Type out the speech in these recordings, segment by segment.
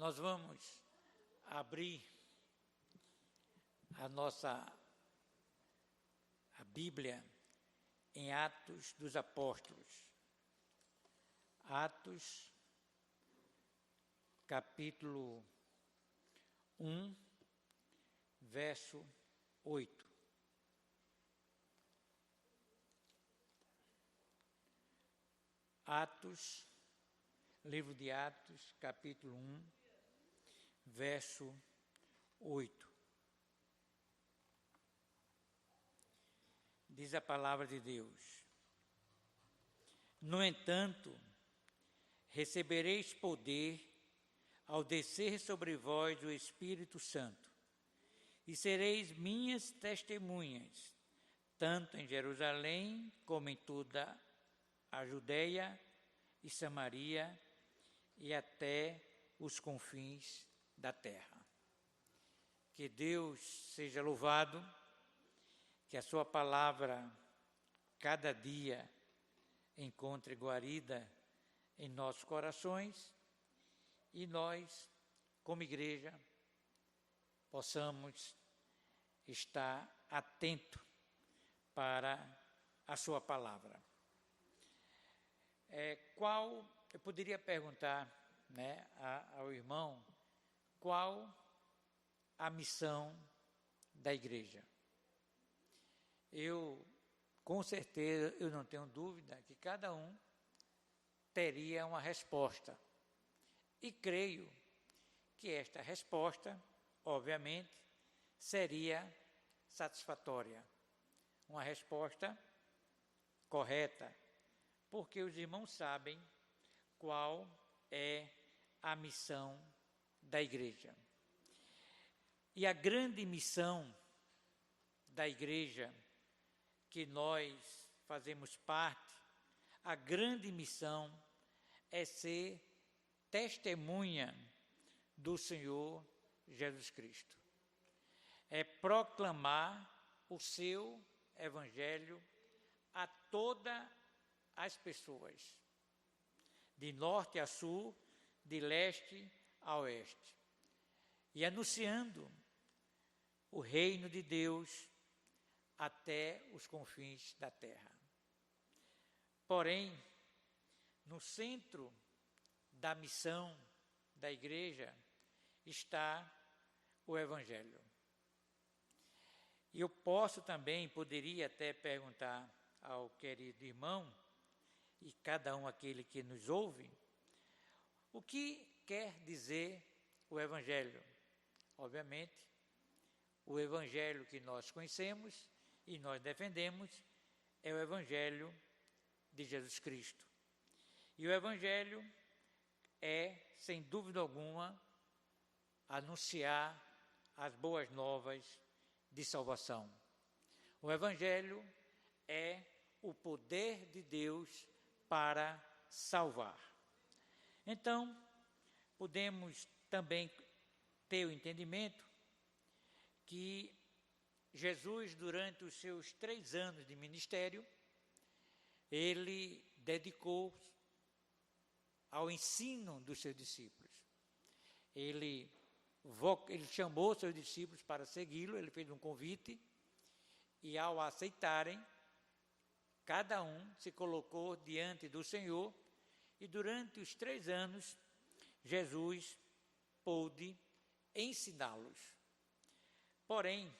Nós vamos abrir a Bíblia em Atos dos Apóstolos. Atos, capítulo 1, verso 8. Atos, livro de Atos, capítulo 1, verso 8. Diz a palavra de Deus: No entanto, recebereis poder ao descer sobre vós o Espírito Santo, e sereis minhas testemunhas, tanto em Jerusalém como em toda a Judeia e Samaria e até os confins da terra. Que Deus seja louvado, que a sua palavra cada dia encontre guarida em nossos corações e nós, como igreja, possamos estar atentos para a sua palavra. Eu poderia perguntar, ao irmão, qual a missão da igreja? Com certeza, eu não tenho dúvida que cada um teria uma resposta. E creio que esta resposta, obviamente, seria satisfatória. Uma resposta correta, porque os irmãos sabem qual é a missão da igreja. E a grande missão da igreja, que nós fazemos parte, a grande missão é ser testemunha do Senhor Jesus Cristo. É proclamar o seu evangelho a todas as pessoas, de norte a sul, de leste a oeste, e anunciando o reino de Deus até os confins da terra. Porém, no centro da missão da igreja está o Evangelho. E eu poderia até perguntar ao querido irmão, e cada um aquele que nos ouve, o que quer dizer o Evangelho? Obviamente, o Evangelho que nós conhecemos e nós defendemos é o Evangelho de Jesus Cristo. E o Evangelho é, sem dúvida alguma, anunciar as boas novas de salvação. O Evangelho é o poder de Deus para salvar. Então, podemos também ter o entendimento que Jesus, durante os seus 3 anos de ministério, ele dedicou ao ensino dos seus discípulos. Ele chamou seus discípulos para segui-lo, ele fez um convite, e ao aceitarem, cada um se colocou diante do Senhor, e durante os 3 anos, Jesus pôde ensiná-los. Porém,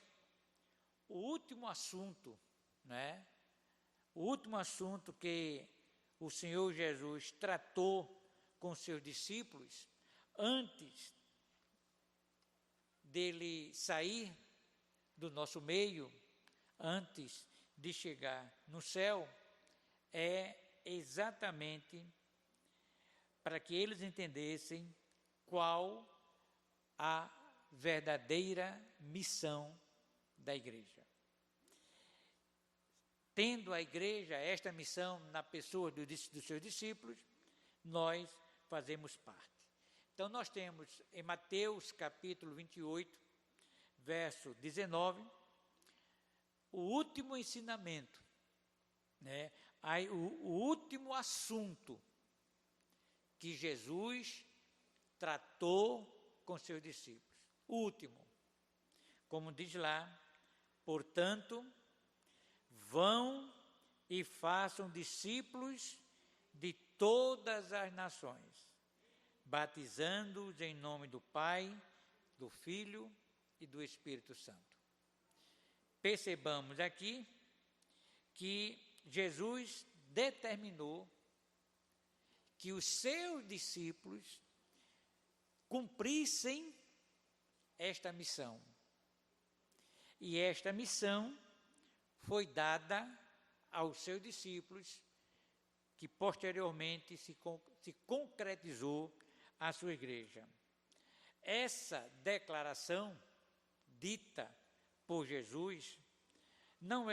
o último assunto que o Senhor Jesus tratou com seus discípulos, antes dele sair do nosso meio, antes de chegar no céu, é exatamente para que eles entendessem qual a verdadeira missão da igreja. Tendo a igreja esta missão na pessoa dos seus discípulos, nós fazemos parte. Então, nós temos em Mateus capítulo 28, verso 19, o último ensinamento, o último assunto que Jesus tratou com seus discípulos. O último, como diz lá, portanto, vão e façam discípulos de todas as nações, batizando-os em nome do Pai, do Filho e do Espírito Santo. Percebamos aqui que Jesus determinou que os seus discípulos cumprissem esta missão. E esta missão foi dada aos seus discípulos, que posteriormente se concretizou a sua igreja. Essa declaração dita por Jesus não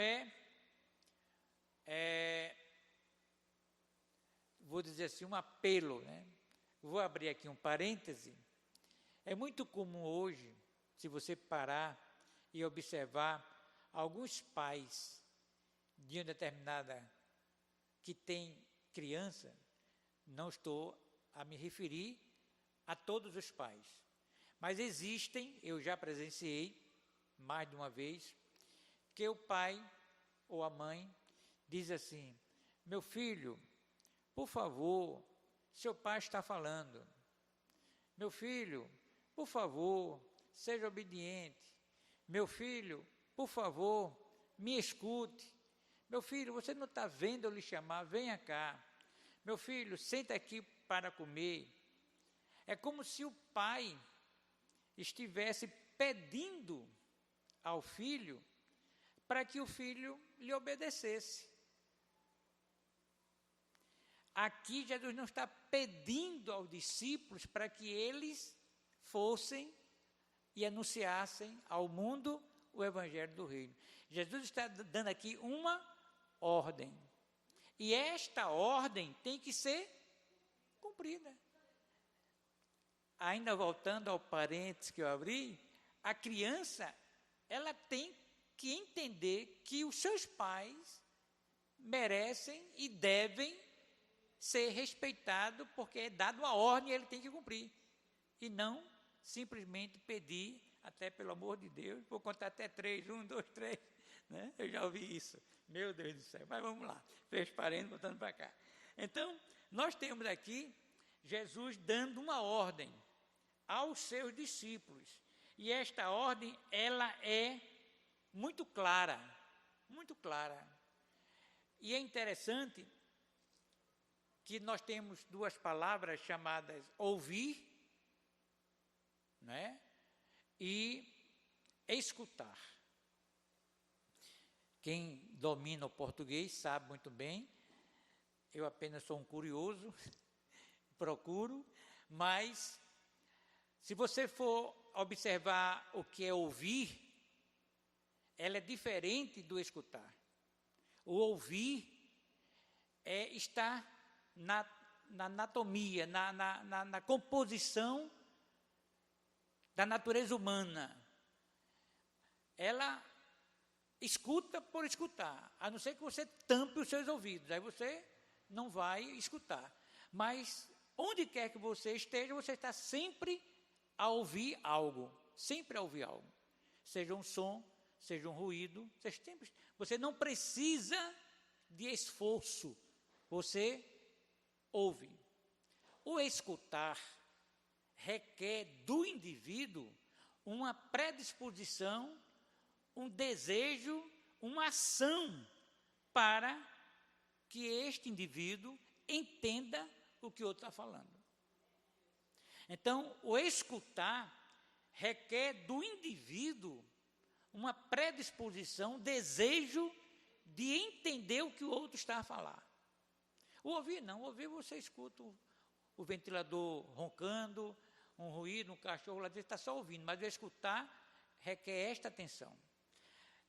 vou dizer assim, um apelo, né? Vou abrir aqui um parêntese. É muito comum hoje, se você parar e observar, alguns pais de uma determinada que tem criança, não estou a me referir a todos os pais, mas existem, eu já presenciei mais de uma vez, que o pai ou a mãe diz assim: meu filho, por favor, seu pai está falando. Meu filho, por favor, seja obediente. Meu filho, por favor, me escute. Meu filho, você não está vendo eu lhe chamar? Venha cá. Meu filho, senta aqui para comer. É como se o pai estivesse pedindo ao filho para que o filho lhe obedecesse. Aqui Jesus não está pedindo aos discípulos para que eles fossem e anunciassem ao mundo o Evangelho do Reino. Jesus está dando aqui uma ordem. E esta ordem tem que ser cumprida. Ainda voltando ao parênteses que eu abri, a criança, ela tem que entender que os seus pais merecem e devem ser respeitados, porque é dado a ordem e ele tem que cumprir. E não simplesmente pedir, até pelo amor de Deus, vou contar até 3, 1, 2, 3, né? Eu já ouvi isso, meu Deus do céu, mas vamos lá, fez parênteses, voltando para cá. Então, nós temos aqui Jesus dando uma ordem aos seus discípulos, e esta ordem, ela é muito clara, e é interessante que nós temos duas palavras chamadas ouvir, né, e escutar. Quem domina o português sabe muito bem, eu apenas sou um curioso, procuro, mas se você for observar o que é ouvir, ela é diferente do escutar. O ouvir é estar na anatomia, na composição da natureza humana. Ela escuta por escutar, a não ser que você tampe os seus ouvidos, aí você não vai escutar. Mas onde quer que você esteja, você está sempre a ouvir algo, seja um som, seja um ruído, você não precisa de esforço, você ouve. O escutar requer do indivíduo uma predisposição, um desejo, uma ação para que este indivíduo entenda o que o outro está falando. Então, o escutar requer do indivíduo uma predisposição, desejo de entender o que o outro está a falar. O ouvir não, o ouvir você escuta o ventilador roncando, um ruído, um cachorro lá dentro, está só ouvindo, mas o escutar requer esta atenção.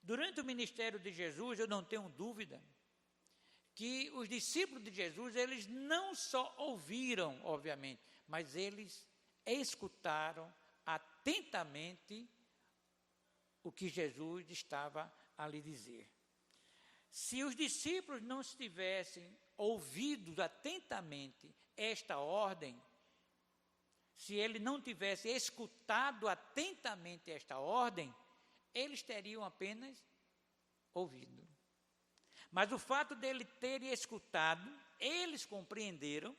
Durante o ministério de Jesus, eu não tenho dúvida que os discípulos de Jesus, eles não só ouviram, obviamente, mas eles escutaram atentamente o que Jesus estava a lhe dizer. Se os discípulos não tivessem ouvido atentamente esta ordem, se ele não tivesse escutado atentamente esta ordem, eles teriam apenas ouvido. Mas o fato dele terem escutado, eles compreenderam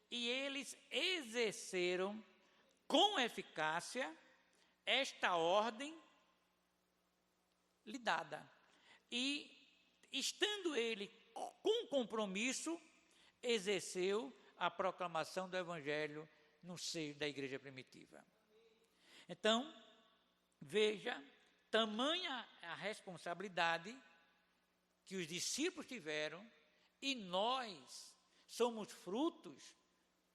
e eles exerceram com eficácia esta ordem lhe dada. E, estando ele com compromisso, exerceu a proclamação do Evangelho no seio da igreja primitiva. Então, veja, tamanha a responsabilidade que os discípulos tiveram, e nós somos frutos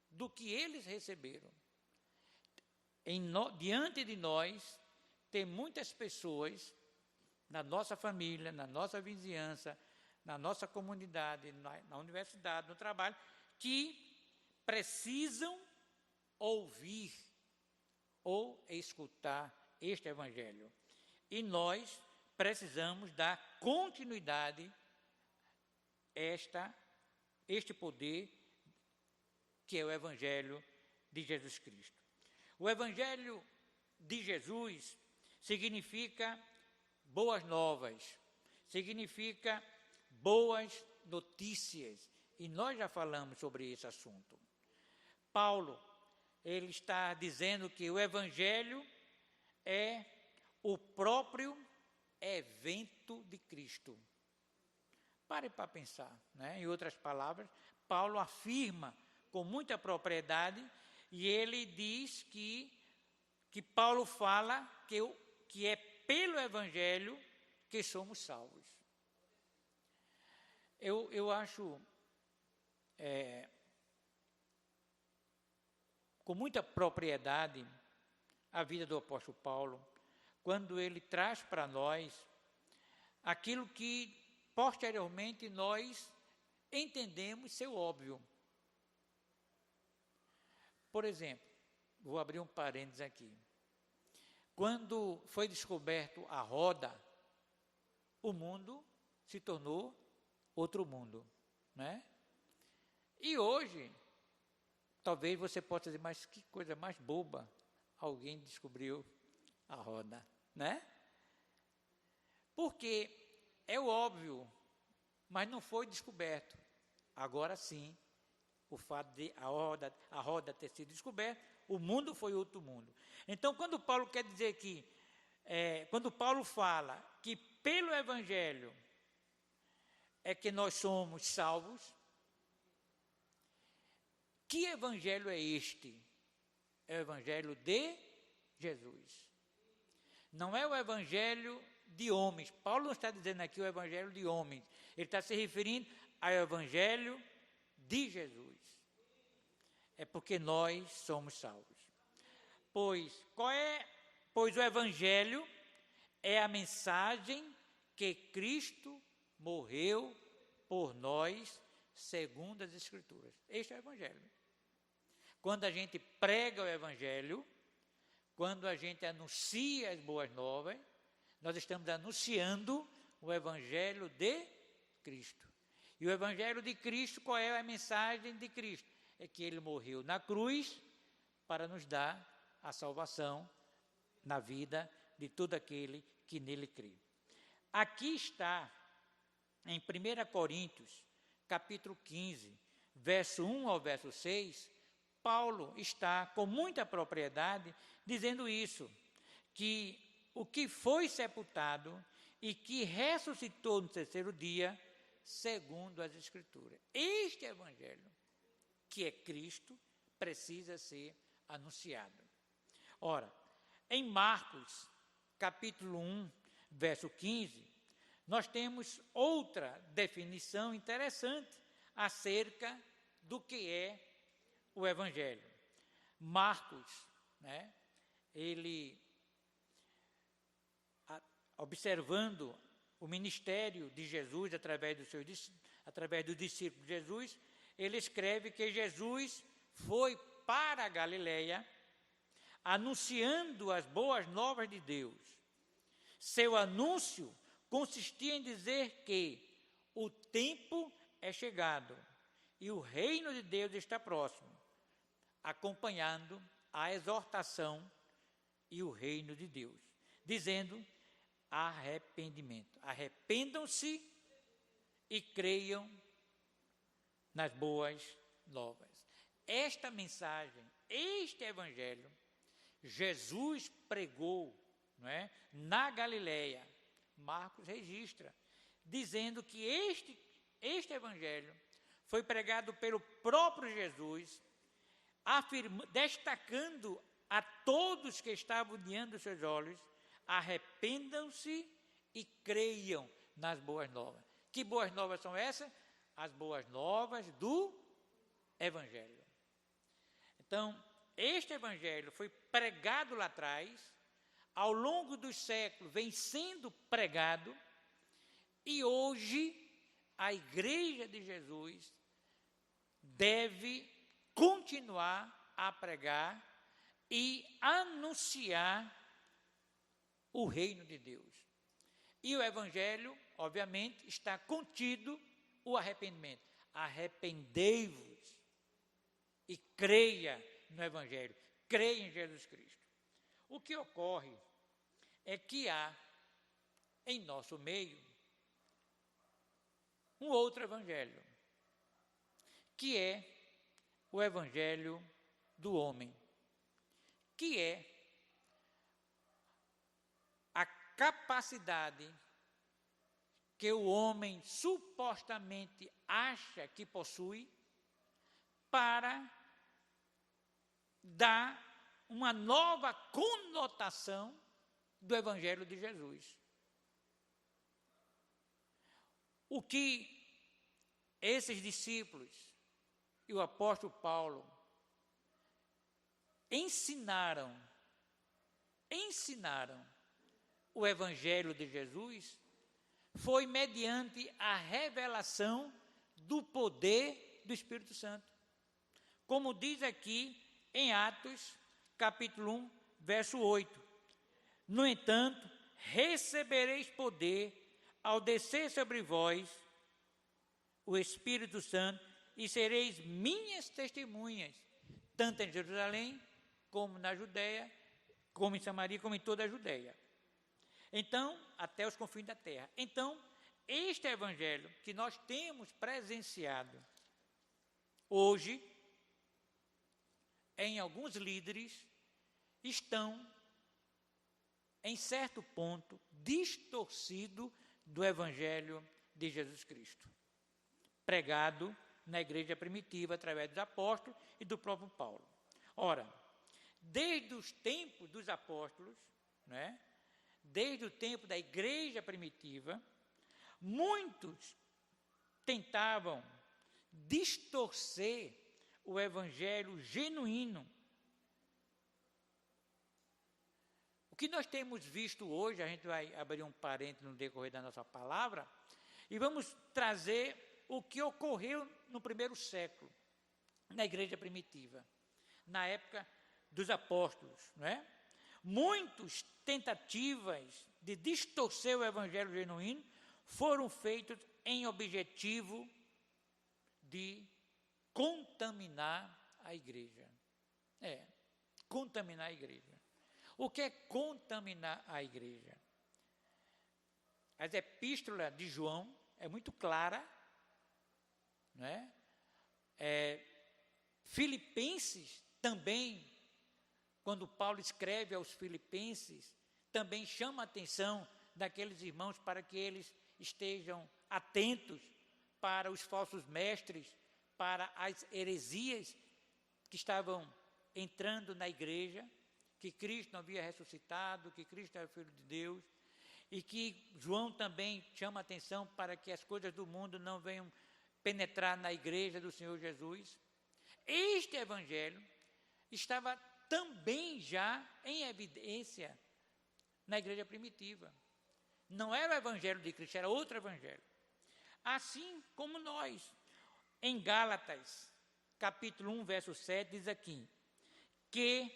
do que eles receberam. Diante de nós, tem muitas pessoas, na nossa família, na nossa vizinhança, na nossa comunidade, na universidade, no trabalho, que precisam ouvir ou escutar este Evangelho. E nós precisamos dar continuidade a este poder que é o Evangelho de Jesus Cristo. O Evangelho de Jesus significa boas novas, significa boas notícias, e nós já falamos sobre esse assunto. Paulo, ele está dizendo que o Evangelho é o próprio evento de Cristo. Pare para pensar, né? Em outras palavras, Paulo afirma com muita propriedade, e ele diz que Paulo fala que é pelo Evangelho que somos salvos. Eu acho com muita propriedade a vida do apóstolo Paulo, quando ele traz para nós aquilo que posteriormente nós entendemos ser óbvio. Por exemplo, vou abrir um parênteses aqui. Quando foi descoberto a roda, o mundo se tornou outro mundo, né? E hoje, talvez você possa dizer, mas que coisa mais boba, alguém descobriu a roda, né? Porque é o óbvio, mas não foi descoberto. Agora sim, o fato de a roda ter sido descoberta, o mundo foi outro mundo. Então, quando Paulo quer dizer que, quando Paulo fala que pelo Evangelho é que nós somos salvos, que Evangelho é este? É o Evangelho de Jesus. Não é o Evangelho de homens. Paulo não está dizendo aqui o Evangelho de homens. Ele está se referindo ao Evangelho de Jesus. É porque nós somos salvos. Pois o Evangelho é a mensagem que Cristo morreu por nós, segundo as Escrituras. Este é o Evangelho. Quando a gente prega o Evangelho, quando a gente anuncia as boas novas, nós estamos anunciando o Evangelho de Cristo. E o Evangelho de Cristo, qual é a mensagem de Cristo? É que Ele morreu na cruz para nos dar a salvação na vida de todo aquele que nele crê. Aqui está, em 1 Coríntios, capítulo 15, verso 1 ao verso 6, Paulo está com muita propriedade dizendo isso, que o que foi sepultado e que ressuscitou no terceiro dia, segundo as Escrituras. Este Evangelho, que é Cristo, precisa ser anunciado. Ora, em Marcos, capítulo 1, verso 15, nós temos outra definição interessante acerca do que é o Evangelho. Marcos, né, ele, observando o ministério de Jesus através do discípulo de Jesus, ele escreve que Jesus foi para a Galileia anunciando as boas novas de Deus. Seu anúncio consistia em dizer que o tempo é chegado e o reino de Deus está próximo. acompanhando a exortação e o reino de Deus, dizendo arrependimento. Arrependam-se e creiam nas boas novas. Esta mensagem, este evangelho, Jesus pregou, não é, na Galileia. Marcos registra, dizendo que este evangelho foi pregado pelo próprio Jesus, destacando a todos que estavam diante dos seus olhos: arrependam-se e creiam nas boas novas. Que boas novas são essas? As boas novas do evangelho. Então, este evangelho foi pregado lá atrás, ao longo dos séculos vem sendo pregado, e hoje a Igreja de Jesus deve continuar a pregar e anunciar o reino de Deus. E o evangelho, obviamente, está contido o arrependimento. Arrependei-vos e creia no evangelho, creia em Jesus Cristo. O que ocorre é que há em nosso meio um outro evangelho, que é o evangelho do homem, que é a capacidade que o homem supostamente acha que possui para dar uma nova conotação do evangelho de Jesus. O que esses discípulos e o apóstolo Paulo ensinaram o evangelho de Jesus foi mediante a revelação do poder do Espírito Santo. Como diz aqui em Atos, capítulo 1, verso 8. No entanto, recebereis poder ao descer sobre vós o Espírito Santo, e sereis minhas testemunhas, tanto em Jerusalém, como na Judeia, como em Samaria, como em toda a Judeia. Então, até os confins da terra. Então, este evangelho que nós temos presenciado hoje, em alguns líderes, estão, em certo ponto, distorcido do evangelho de Jesus Cristo, pregado na igreja primitiva, através dos apóstolos e do próprio Paulo. Ora, desde os tempos dos apóstolos, né, desde o tempo da igreja primitiva, muitos tentavam distorcer o evangelho genuíno. O que nós temos visto hoje, a gente vai abrir um parênteses no decorrer da nossa palavra, e vamos trazer o que ocorreu no primeiro século, na igreja primitiva, na época dos apóstolos, não é? Muitas tentativas de distorcer o evangelho genuíno foram feitas em objetivo de contaminar a igreja. Contaminar a igreja. O que é contaminar a igreja? As epístolas de João é muito clara, não é? Filipenses também, quando Paulo escreve aos Filipenses, também chama a atenção daqueles irmãos para que eles estejam atentos para os falsos mestres, para as heresias que estavam entrando na igreja, que Cristo não havia ressuscitado, que Cristo era o Filho de Deus, e que João também chama a atenção para que as coisas do mundo não venham penetrar na igreja do Senhor Jesus. Este evangelho estava também já em evidência na igreja primitiva. Não era o evangelho de Cristo, era outro evangelho. Assim como nós, em Gálatas, capítulo 1, verso 7, diz aqui, que,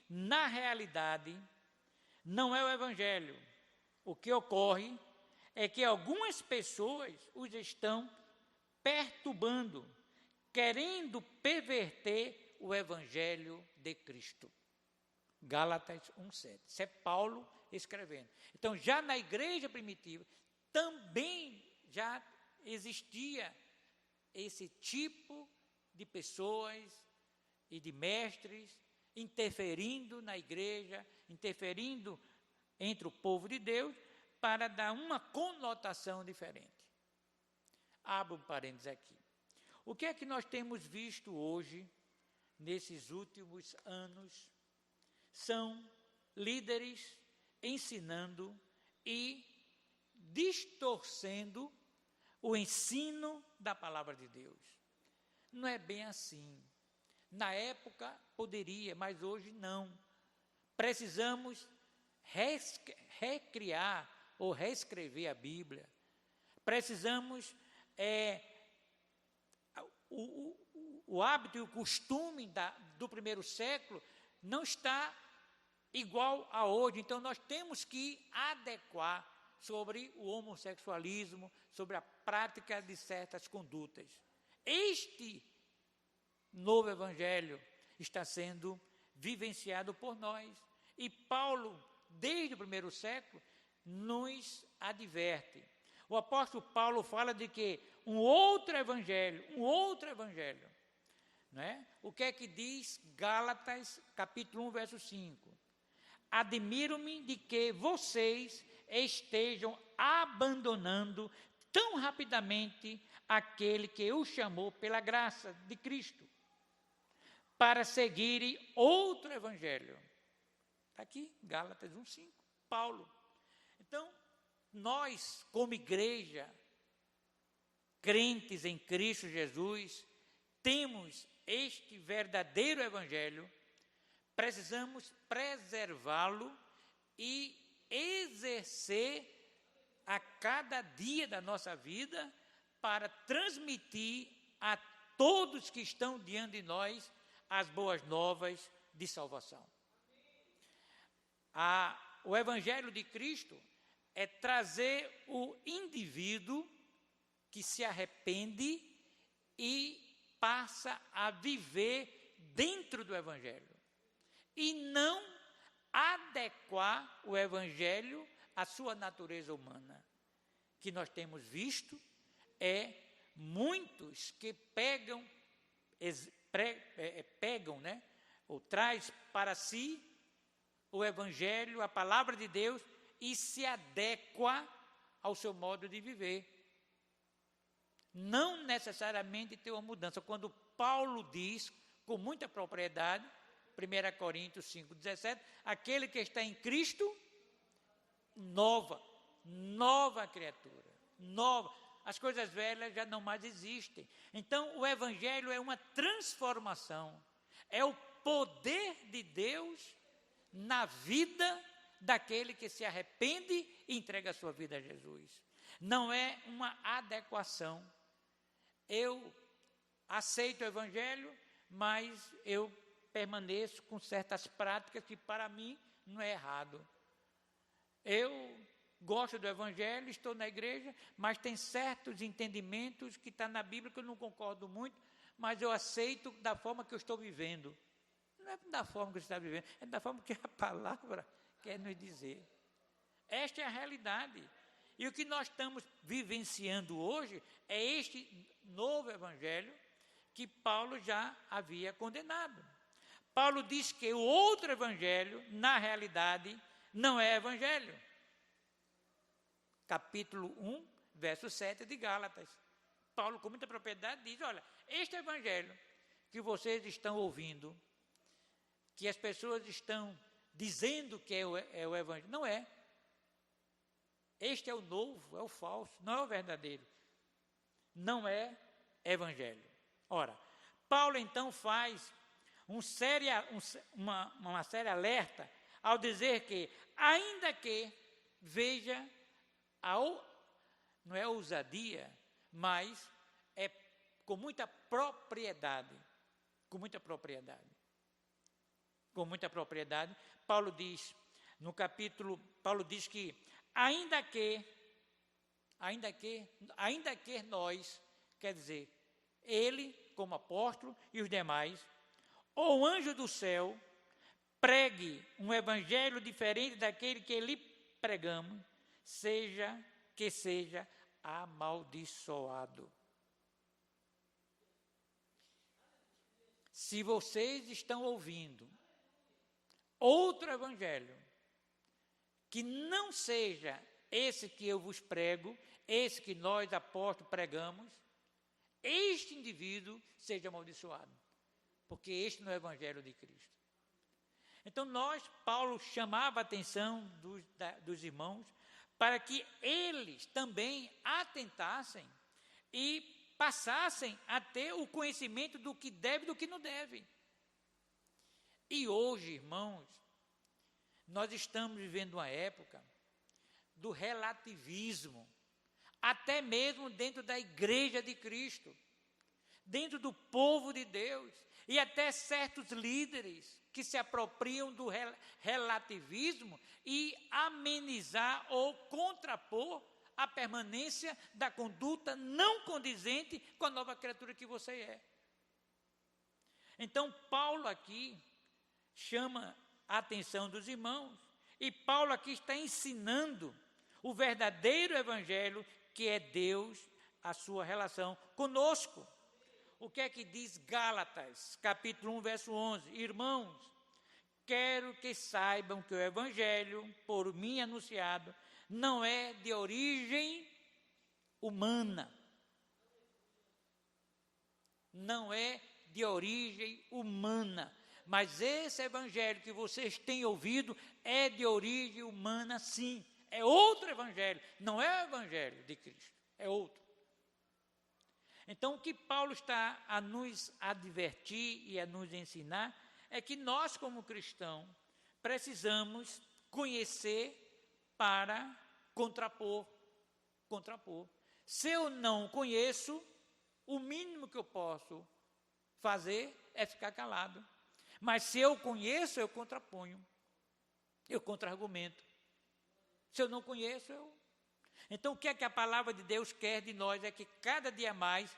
na realidade, não é o evangelho. O que ocorre é que algumas pessoas os estão perturbando, querendo perverter o Evangelho de Cristo. Gálatas 1,7. Isso é Paulo escrevendo. Então, já na igreja primitiva, também já existia esse tipo de pessoas e de mestres interferindo na igreja, interferindo entre o povo de Deus, para dar uma conotação diferente. Abro um parênteses aqui. O que é que nós temos visto hoje, nesses últimos anos? São líderes ensinando e distorcendo o ensino da palavra de Deus. Não é bem assim. Na época poderia, mas hoje não. Precisamos recriar ou reescrever a Bíblia. Precisamos o hábito e o costume do primeiro século não está igual a hoje. Então, nós temos que adequar sobre o homossexualismo, sobre a prática de certas condutas. Este novo evangelho está sendo vivenciado por nós. E Paulo, desde o primeiro século, nos adverte. O apóstolo Paulo fala de que um outro evangelho, não é? O que é que diz Gálatas, capítulo 1, verso 5? Admiro-me de que vocês estejam abandonando tão rapidamente aquele que os chamou pela graça de Cristo, para seguirem outro evangelho. Está aqui, Gálatas 1,5, Paulo. Então, nós, como igreja, crentes em Cristo Jesus, temos este verdadeiro evangelho, precisamos preservá-lo e exercer a cada dia da nossa vida para transmitir a todos que estão diante de nós as boas novas de salvação. O evangelho de Cristo é trazer o indivíduo que se arrepende e passa a viver dentro do evangelho. E não adequar o evangelho à sua natureza humana. Que nós temos visto muitos que pegam, né, ou traz para si o evangelho, a palavra de Deus, e se adequa ao seu modo de viver. Não necessariamente ter uma mudança. Quando Paulo diz, com muita propriedade, 1 Coríntios 5,17, aquele que está em Cristo, nova criatura, nova. As coisas velhas já não mais existem. Então, o evangelho é uma transformação, é o poder de Deus na vida daquele que se arrepende e entrega a sua vida a Jesus. Não é uma adequação. Eu aceito o evangelho, mas eu permaneço com certas práticas que para mim não é errado. Eu gosto do evangelho, estou na igreja, mas tem certos entendimentos que está na Bíblia que eu não concordo muito, mas eu aceito da forma que eu estou vivendo. Não é da forma que você está vivendo, é da forma que a palavra quer nos dizer. Esta é a realidade. E o que nós estamos vivenciando hoje é este novo evangelho que Paulo já havia condenado. Paulo diz que o outro evangelho, na realidade, não é evangelho. Capítulo 1, verso 7 de Gálatas. Paulo, com muita propriedade, diz, olha, este evangelho que vocês estão ouvindo, que as pessoas estão dizendo que é o evangelho, não é. Este é o novo, é o falso, não é o verdadeiro. Não é evangelho. Ora, Paulo então faz uma séria alerta ao dizer que, ainda que, veja, não é ousadia, mas é com muita propriedade, Paulo diz, no capítulo, Paulo diz que, ainda que nós, quer dizer, ele como apóstolo e os demais, ou o anjo do céu pregue um evangelho diferente daquele que lhe pregamos, seja amaldiçoado. Se vocês estão ouvindo outro evangelho, que não seja esse que eu vos prego, esse que nós apóstolos pregamos, este indivíduo seja amaldiçoado, porque este não é o evangelho de Cristo. Então Paulo chamava a atenção dos irmãos para que eles também atentassem e passassem a ter o conhecimento do que deve e do que não deve. E hoje, irmãos, nós estamos vivendo uma época do relativismo, até mesmo dentro da igreja de Cristo, dentro do povo de Deus, e até certos líderes que se apropriam do relativismo e amenizar ou contrapor a permanência da conduta não condizente com a nova criatura que você é. Então, Paulo aqui chama a atenção dos irmãos, e Paulo aqui está ensinando o verdadeiro evangelho, que é Deus, a sua relação conosco. O que é que diz Gálatas, capítulo 1, verso 11? Irmãos, quero que saibam que o evangelho, por mim anunciado, não é de origem humana. Não é de origem humana. Mas esse evangelho que vocês têm ouvido é de origem humana, sim. É outro evangelho, não é o evangelho de Cristo, é outro. Então, o que Paulo está a nos advertir e a nos ensinar é que nós, como cristãos, precisamos conhecer para contrapor. Se eu não conheço, o mínimo que eu posso fazer é ficar calado. Mas se eu conheço, eu contraponho, eu contra-argumento. Se eu não conheço, Então, o que é que a palavra de Deus quer de nós? É que cada dia mais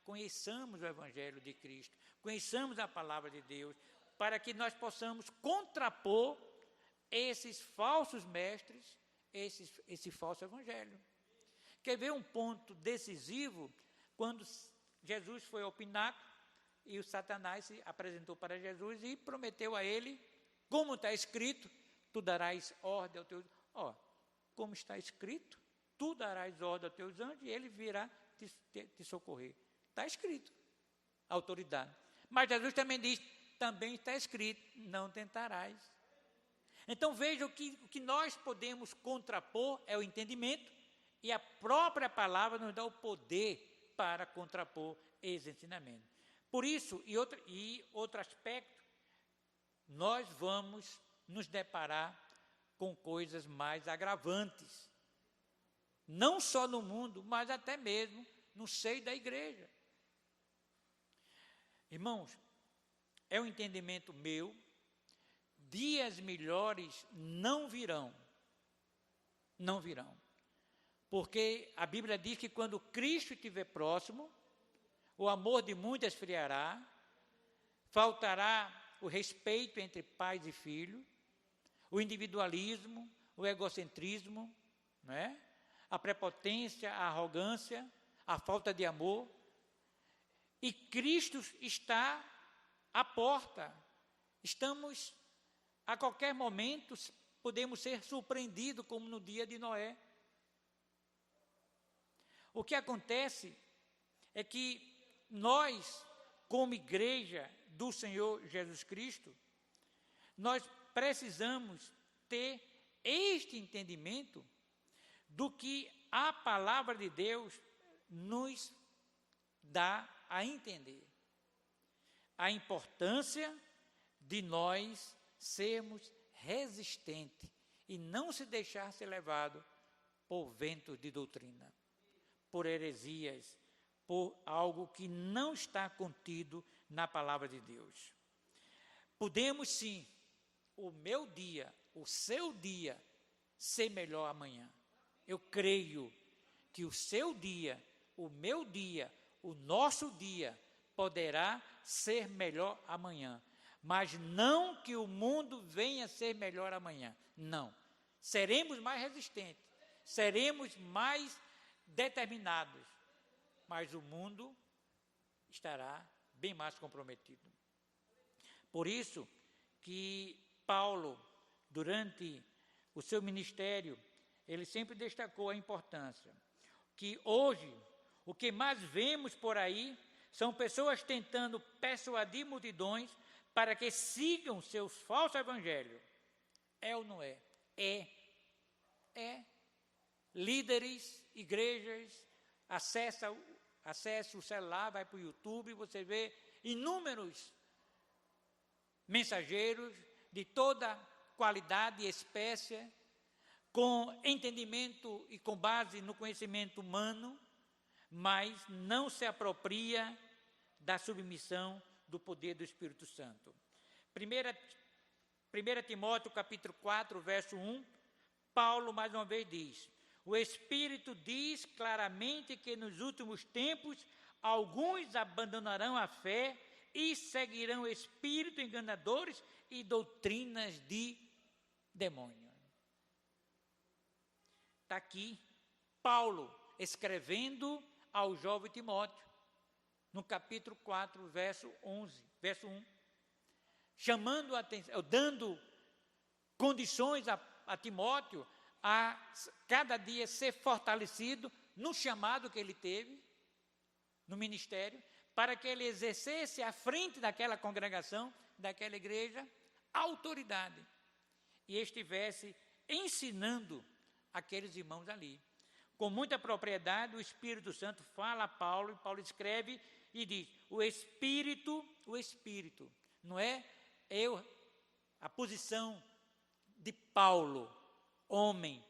conheçamos o evangelho de Cristo, conheçamos a palavra de Deus, para que nós possamos contrapor esses falsos mestres, esse falso evangelho. Quer ver um ponto decisivo? Quando Jesus foi ao pináculo e o Satanás se apresentou para Jesus e prometeu a ele, como está escrito, tu darás ordem ao teu... como está escrito, tu darás ordem aos teus anjos e ele virá te socorrer. Está escrito, autoridade. Mas Jesus também diz, também está escrito, não tentarás. Então veja o que nós podemos contrapor é o entendimento, e a própria palavra nos dá o poder para contrapor esse ensinamento. Por isso, outro aspecto, nós vamos nos deparar com coisas mais agravantes, não só no mundo, mas até mesmo no seio da igreja. Irmãos, é um entendimento meu, dias melhores não virão, porque a Bíblia diz que quando Cristo estiver próximo, o amor de muitos esfriará, faltará o respeito entre pais e filhos, o individualismo, o egocentrismo, né? A prepotência, a arrogância, a falta de amor. E Cristo está à porta. Estamos, a qualquer momento, podemos ser surpreendidos, como no dia de Noé. O que acontece é que nós, como igreja do Senhor Jesus Cristo, nós precisamos ter este entendimento do que a palavra de Deus nos dá a entender. A importância de nós sermos resistentes e não se deixar ser levado por vento de doutrina, por heresias, por algo que não está contido na palavra de Deus. Podemos sim, o meu dia, o seu dia, ser melhor amanhã. Eu creio que o seu dia, o meu dia, o nosso dia poderá ser melhor amanhã. mas não que o mundo venha a ser melhor amanhã. Não. Seremos mais resistentes, seremos mais determinados, mas o mundo estará bem mais comprometido. Por isso que Paulo, durante o seu ministério, ele sempre destacou a importância que hoje, o que mais vemos por aí, são pessoas tentando persuadir multidões para que sigam seus falsos evangelhos. É ou não é? É. Líderes, igrejas, acessa o celular, vai para o YouTube, você vê inúmeros mensageiros de toda qualidade e espécie, com entendimento e com base no conhecimento humano, mas não se apropria da submissão do poder do Espírito Santo. 1 Timóteo capítulo 4, verso 1, Paulo mais uma vez diz: o Espírito diz claramente que nos últimos tempos alguns abandonarão a fé e seguirão espíritos enganadores e doutrinas de demônio. Está aqui Paulo escrevendo ao jovem Timóteo, no capítulo 4, verso 1, chamando a atenção, dando condições a Timóteo a cada dia ser fortalecido no chamado que ele teve, no ministério, para que ele exercesse à frente daquela congregação, daquela igreja, autoridade, e estivesse ensinando aqueles irmãos ali. Com muita propriedade, o Espírito Santo fala a Paulo, e Paulo escreve e diz: o Espírito, não é a posição de Paulo, homem,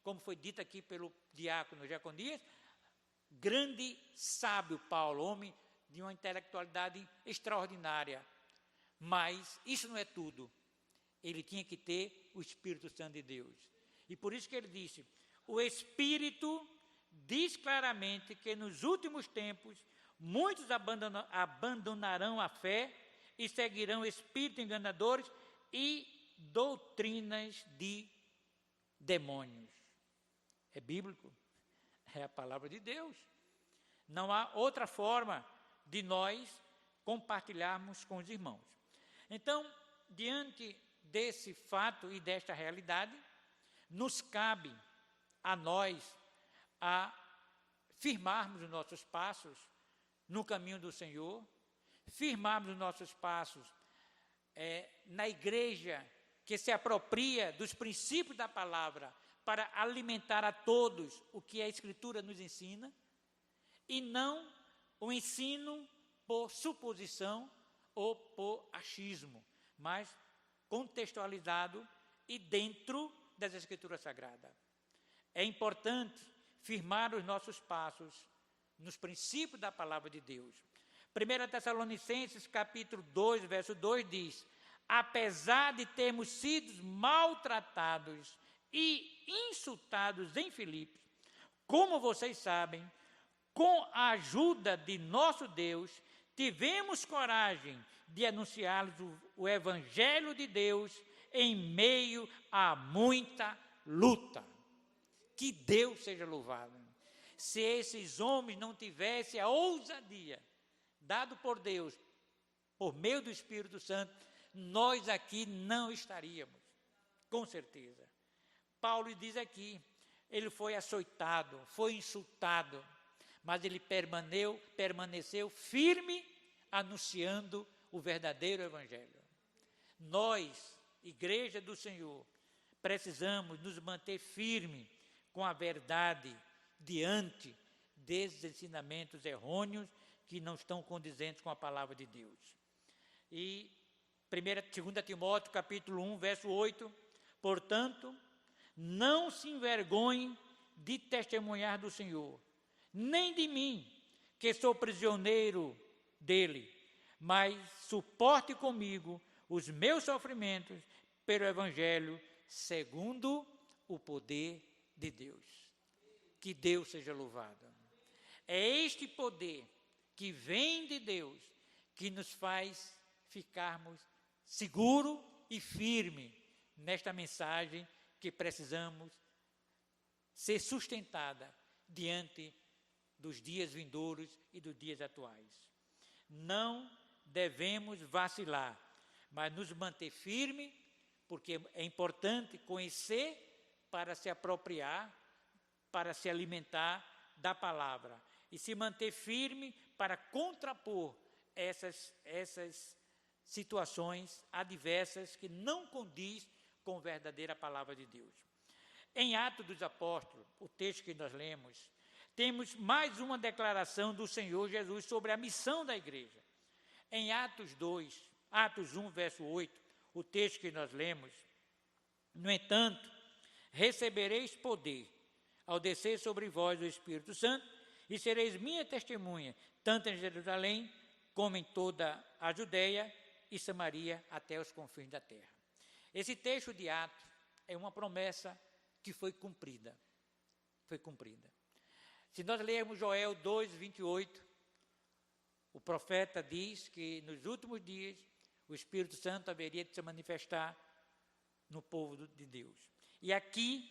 como foi dito aqui pelo diácono Jaconias, grande sábio Paulo, homem de uma intelectualidade extraordinária, mas isso não é tudo. Ele tinha que ter o Espírito Santo de Deus. E por isso que ele disse: o Espírito diz claramente que nos últimos tempos muitos abandonarão a fé e seguirão espíritos enganadores e doutrinas de demônios. É bíblico, é a palavra de Deus. Não há outra forma de nós compartilharmos com os irmãos. Então, diante desse fato e desta realidade, nos cabe a nós a firmarmos os nossos passos no caminho do Senhor, firmarmos os nossos passos na igreja que se apropria dos princípios da palavra para alimentar a todos o que a Escritura nos ensina, e não o ensino por suposição ou por achismo, mas contextualizado e dentro das Escrituras Sagradas. É importante firmar os nossos passos nos princípios da palavra de Deus. 1 Tessalonicenses capítulo 2, verso 2 diz: apesar de termos sido maltratados e insultados em Filipos, como vocês sabem, com a ajuda de nosso Deus, tivemos coragem de anunciar-lhes o Evangelho de Deus em meio a muita luta. Que Deus seja louvado. Se esses homens não tivessem a ousadia dado por Deus, por meio do Espírito Santo, nós aqui não estaríamos, com certeza. Paulo diz aqui, ele foi açoitado, foi insultado, mas ele permaneceu firme, anunciando o verdadeiro Evangelho. Nós, Igreja do Senhor, precisamos nos manter firmes com a verdade diante desses ensinamentos errôneos que não estão condizentes com a palavra de Deus. E 2 Timóteo capítulo 1, verso 8, portanto, não se envergonhe de testemunhar do Senhor, nem de mim, que sou prisioneiro dele, mas suporte comigo os meus sofrimentos pelo Evangelho, segundo o poder de Deus. Que Deus seja louvado. É este poder que vem de Deus que nos faz ficarmos seguro e firme nesta mensagem que precisamos ser sustentada diante dos dias vindouros e dos dias atuais. Não devemos vacilar, mas nos manter firme, porque é importante conhecer para se apropriar, para se alimentar da palavra, e se manter firme para contrapor essas situações adversas que não condiz com a verdadeira palavra de Deus. Em Atos dos Apóstolos, o texto que nós lemos, temos mais uma declaração do Senhor Jesus sobre a missão da igreja. Em Atos 1, verso 8, o texto que nós lemos: no entanto, recebereis poder ao descer sobre vós o Espírito Santo, e sereis minha testemunha, tanto em Jerusalém, como em toda a Judeia e Samaria, até os confins da terra. Esse texto de Atos é uma promessa que foi cumprida. Foi cumprida. Se nós lermos Joel 2, 28, o profeta diz que nos últimos dias o Espírito Santo haveria de se manifestar no povo de Deus. E aqui,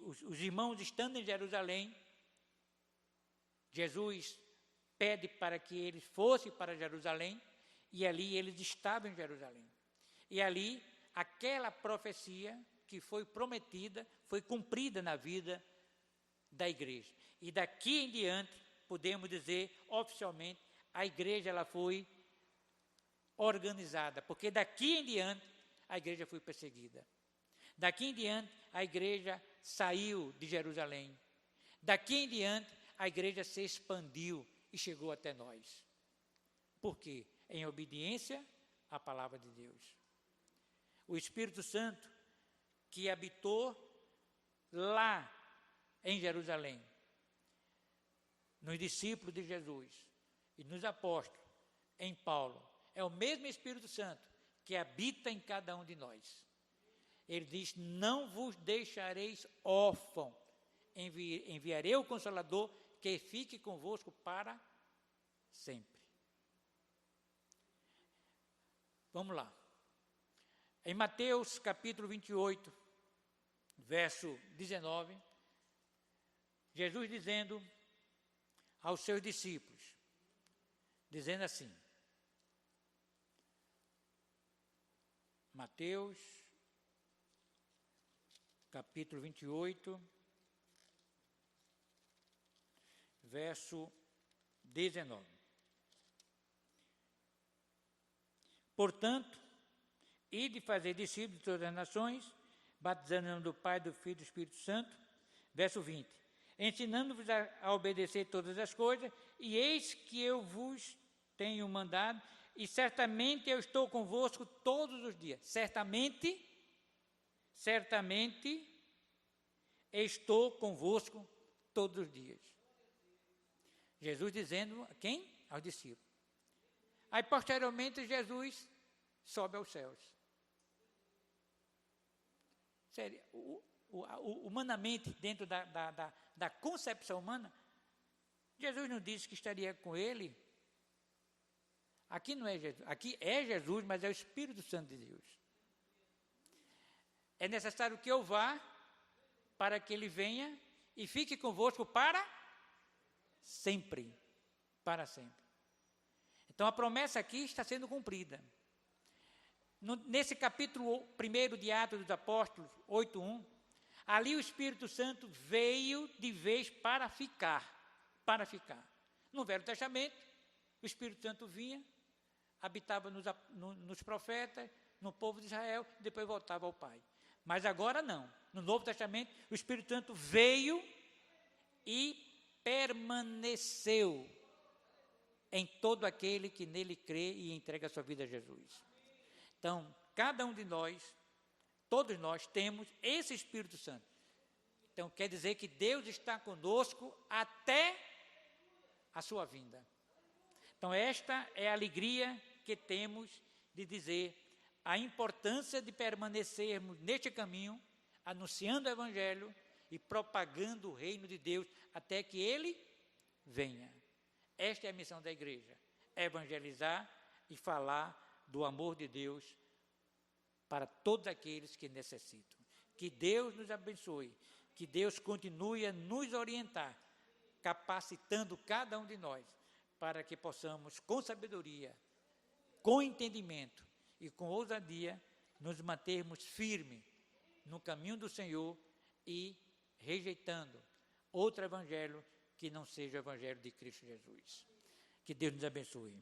os irmãos estando em Jerusalém, Jesus pede para que eles fossem para Jerusalém, e ali eles estavam em Jerusalém. E ali, aquela profecia que foi prometida, foi cumprida na vida da igreja. E daqui em diante, podemos dizer oficialmente, a igreja ela foi organizada, porque daqui em diante a igreja foi perseguida. Daqui em diante a igreja saiu de Jerusalém. Daqui em diante a igreja se expandiu e chegou até nós. Por quê? Em obediência à palavra de Deus. O Espírito Santo que habitou lá em Jerusalém, nos discípulos de Jesus e nos apóstolos, em Paulo, é o mesmo Espírito Santo que habita em cada um de nós. Ele diz: não vos deixareis órfãos, enviarei o Consolador que fique convosco para sempre. Vamos lá. Em Mateus capítulo 28, verso 19, Jesus dizendo aos seus discípulos, dizendo assim, Mateus capítulo 28, verso 19. Portanto, ide fazer discípulos de todas as nações, batizando em nome do Pai, do Filho e do Espírito Santo. Verso 20. Ensinando-vos a obedecer todas as coisas, e eis que eu vos tenho mandado, e certamente eu estou convosco todos os dias. Certamente estou convosco todos os dias. Jesus dizendo a quem? Aos discípulos. Aí, posteriormente, Jesus sobe aos céus. Sério, humanamente, dentro da concepção humana, Jesus não disse que estaria com ele. Aqui não é Jesus, aqui é Jesus, mas é o Espírito Santo de Deus. É necessário que eu vá para que ele venha e fique convosco para sempre. Para sempre. Então, a promessa aqui está sendo cumprida. Nesse capítulo 1 de Atos dos Apóstolos, 8:1, ali o Espírito Santo veio de vez para ficar. Para ficar. No Velho Testamento, o Espírito Santo vinha, habitava nos profetas, no povo de Israel, depois voltava ao Pai. Mas agora não. No Novo Testamento, o Espírito Santo veio e permaneceu em todo aquele que nele crê e entrega a sua vida a Jesus. Então, cada um de nós, todos nós temos esse Espírito Santo. Então, quer dizer que Deus está conosco até a sua vinda. Então, esta é a alegria que temos de dizer a importância de permanecermos neste caminho, anunciando o Evangelho e propagando o reino de Deus até que Ele venha. Esta é a missão da igreja, evangelizar e falar do amor de Deus para todos aqueles que necessitam. Que Deus nos abençoe, que Deus continue a nos orientar, capacitando cada um de nós, para que possamos, com sabedoria, com entendimento e com ousadia, nos mantermos firmes no caminho do Senhor e rejeitando outro evangelho que não seja o evangelho de Cristo Jesus. Que Deus nos abençoe.